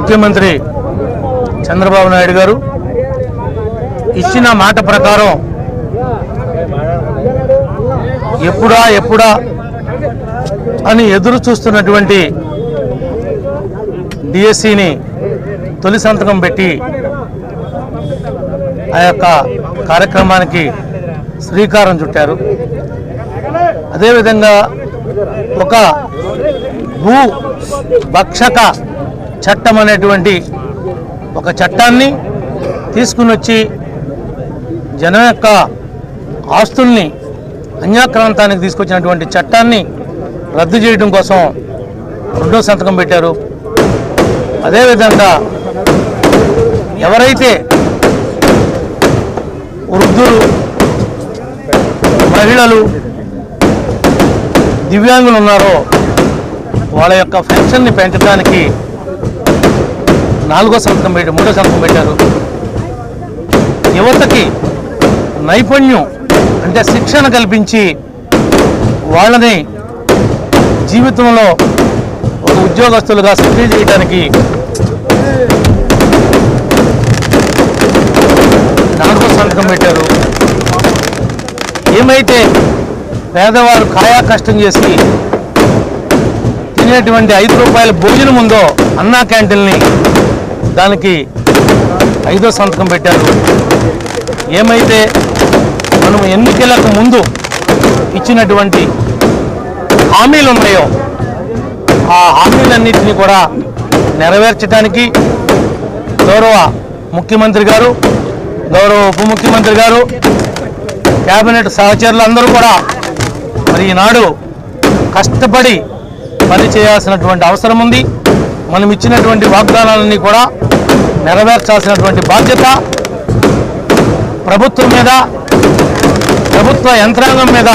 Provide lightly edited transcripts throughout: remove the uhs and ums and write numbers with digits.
ముఖ్యమంత్రి చంద్రబాబు నాయుడు గారు ఇచ్చిన మాట ప్రకారం ఎప్పుడా అని ఎదురు చూస్తున్నటువంటి డిఎస్సిని తొలి సంతకం పెట్టి ఆ యొక్క కార్యక్రమానికి శ్రీకారం చుట్టారు. అదేవిధంగా ఒక భూ భక్షక చట్టం అనేటువంటి ఒక చట్టాన్ని తీసుకుని వచ్చి జనం యొక్క ఆస్తుల్ని అన్యాక్రాంతానికి తీసుకొచ్చినటువంటి చట్టాన్ని రద్దు చేయడం కోసం రెండో సంతకం పెట్టారు. అదేవిధంగా ఎవరైతే వృద్ధులు, మహిళలు, దివ్యాంగులు ఉన్నారో వాళ్ళ యొక్క పెన్షన్ని పెంచడానికి మూడో సంతకం పెట్టారు. యువతకి నైపుణ్యం అంటే శిక్షణ కల్పించి వాళ్ళని జీవితంలో ఒక ఉద్యోగస్తులుగా సెటిల్ చేయడానికి 4వ సంతకం పెట్టారు. ఏమైతే పేదవారు కాయా కష్టం చేసి తినేటువంటి 5 రూపాయల భోజనం ఉందో అన్నా క్యాంటీన్ని దానికి 5వ సంతకం పెట్టారు. ఏమైతే మనం ఎన్నికలకు ముందు ఇచ్చినటువంటి హామీలు ఉన్నాయో ఆ హామీలన్నింటినీ కూడా నెరవేర్చడానికి గౌరవ ముఖ్యమంత్రి గారు, గౌరవ ఉప ముఖ్యమంత్రి గారు, కేబినెట్ సహచరులు అందరూ కూడా మరి ఈనాడు కష్టపడి పని చేయాల్సినటువంటి అవసరం ఉంది. మనం ఇచ్చినటువంటి వాగ్దానాలన్నీ కూడా నెరవేర్చాల్సినటువంటి బాధ్యత ప్రభుత్వం మీద, ప్రభుత్వ యంత్రాంగం మీద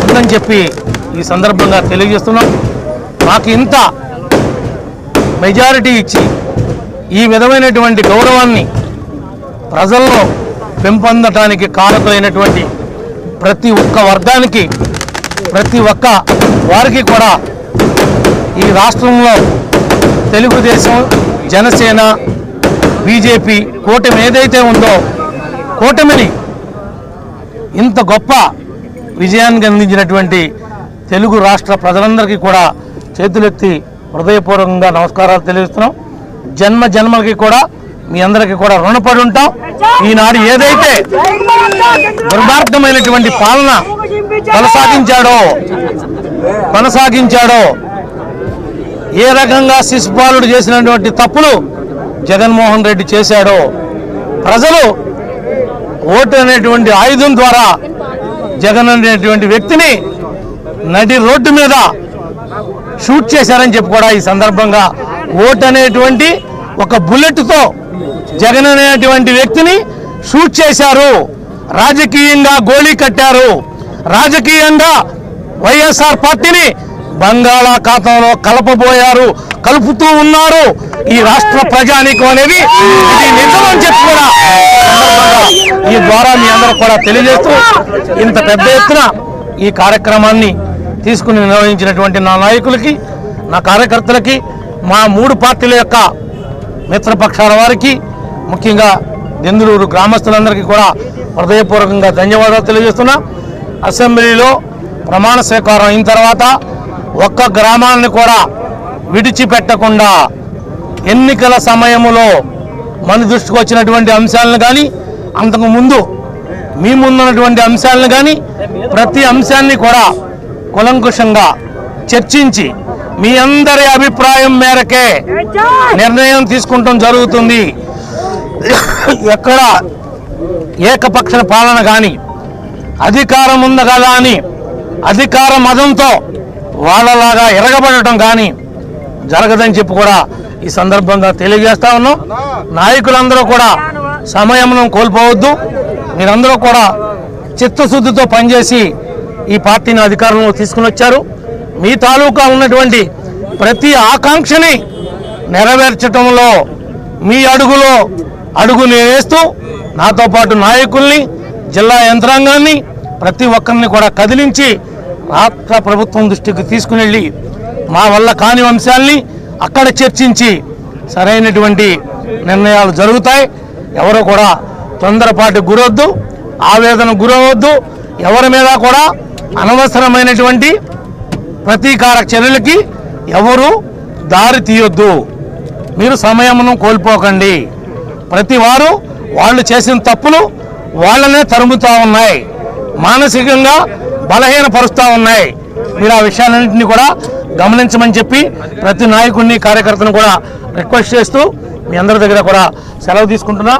ఉందని చెప్పి ఈ సందర్భంగా తెలియజేస్తున్నాం. మాకు ఇంత మెజారిటీ ఇచ్చి ఈ విధమైనటువంటి గౌరవాన్ని ప్రజల్లో పెంపొందటానికి కారకులైనటువంటి ప్రతి ఒక్క వర్గానికి, ప్రతి ఒక్క వారికి కూడా ఈ రాష్ట్రంలో తెలుగుదేశం, జనసేన, బీజేపీ కూటమి ఏదైతే ఉందో కూటమిని ఇంత గొప్ప విజయాన్ని అందించినటువంటి తెలుగు రాష్ట్ర ప్రజలందరికీ కూడా చేతులెత్తి హృదయపూర్వకంగా నమస్కారాలు తెలియజేస్తున్నాం. జన్మ జన్మలకి కూడా మీ అందరికీ కూడా రుణపడి ఉంటాం. ఈనాడు ఏదైతే దుర్మార్గమైనటువంటి పాలన కొనసాగించాడో ఏ రకంగా శిశుపాలుడు చేసినటువంటి తప్పులు జగన్మోహన్ రెడ్డి చేశాడో ప్రజలు ఓటు అనేటువంటి ఆయుధం ద్వారా జగన్ అనేటువంటి వ్యక్తిని నడి రోడ్డు మీద షూట్ చేశారని చెప్పి కూడా ఈ సందర్భంగా ఓటు అనేటువంటి ఒక బుల్లెట్తో జగన్ అనేటువంటి వ్యక్తిని షూట్ చేశారు. రాజకీయంగా గోళీ కట్టారు. రాజకీయంగా వైఎస్ఆర్ పార్టీని బంగాళాఖాతంలో కలుపుతూ ఉన్నారు ఈ రాష్ట్ర ప్రజానీకం అనేది. ఇది నిజమని చెప్పి కూడా ఈ ద్వారా మీ అందరూ కూడా తెలియజేస్తూ ఇంత పెద్ద ఎత్తున ఈ కార్యక్రమాన్ని తీసుకుని నిర్వహించినటువంటి నా నాయకులకి, నా కార్యకర్తలకి, మా 3 పార్టీల యొక్క మిత్రపక్షాల వారికి, ముఖ్యంగా దెందులూరు గ్రామస్తులందరికీ కూడా హృదయపూర్వకంగా ధన్యవాదాలు తెలియజేస్తున్నా. అసెంబ్లీలో ప్రమాణ స్వీకారం అయిన తర్వాత ఒక్క గ్రామాన్ని కూడా విడిచిపెట్టకుండా ఎన్నికల సమయంలో మన దృష్టికి వచ్చినటువంటి అంశాలను కానీ, అంతకుముందు మీ ముందున్నటువంటి అంశాలను కానీ ప్రతి అంశాన్ని కూడా కులంకుశంగా చర్చించి మీ అందరి అభిప్రాయం మేరకే నిర్ణయం తీసుకుంటాం జరుగుతుంది. ఎక్కడ ఏకపక్ష పాలన కానీ, అధికారం ఉంది కదా అని అధికార మదంతో వాళ్ళలాగా ఎరగబడటం కానీ జరగదని చెప్పి కూడా ఈ సందర్భంగా తెలియజేస్తా ఉన్నాం. నాయకులందరూ కూడా సమయంను కోల్పోవద్దు. మీరందరూ కూడా చిత్తశుద్ధితో పనిచేసి ఈ పార్టీని అధికారంలో తీసుకుని వచ్చారు. మీ తాలూకా ఉన్నటువంటి ప్రతి ఆకాంక్షని నెరవేర్చడంలో మీ అడుగుని వేస్తూ నాతో పాటు నాయకుల్ని, జిల్లా యంత్రాంగాన్ని, ప్రతి ఒక్కరిని కూడా కదిలించి రాష్ట్ర ప్రభుత్వం దృష్టికి తీసుకుని వెళ్ళి మా వల్ల కాని అంశాలని అక్కడ చర్చించి సరైనటువంటి నిర్ణయాలు జరుగుతాయి. ఎవరు కూడా తొందరపాటు గురవద్దు, ఆవేదన గురవద్దు. ఎవరి మీద కూడా అనవసరమైనటువంటి ప్రతీకార చర్యలకి ఎవరు దారి తీయొద్దు. మీరు సమయమును కోల్పోకండి. ప్రతి వారు వాళ్ళు చేసిన తప్పులు వాళ్ళనే తరుముతూ ఉన్నాయి, మానసికంగా బలహీనపరుస్తూ ఉన్నాయి. మీరు ఆ విషయాలన్నింటినీ కూడా గమనించమని చెప్పి ప్రతి నాయకుడిని కార్యకర్తను కూడా రిక్వెస్ట్ చేస్తూ మీ అందరి దగ్గర కూడా సెలవు తీసుకుంటున్నా.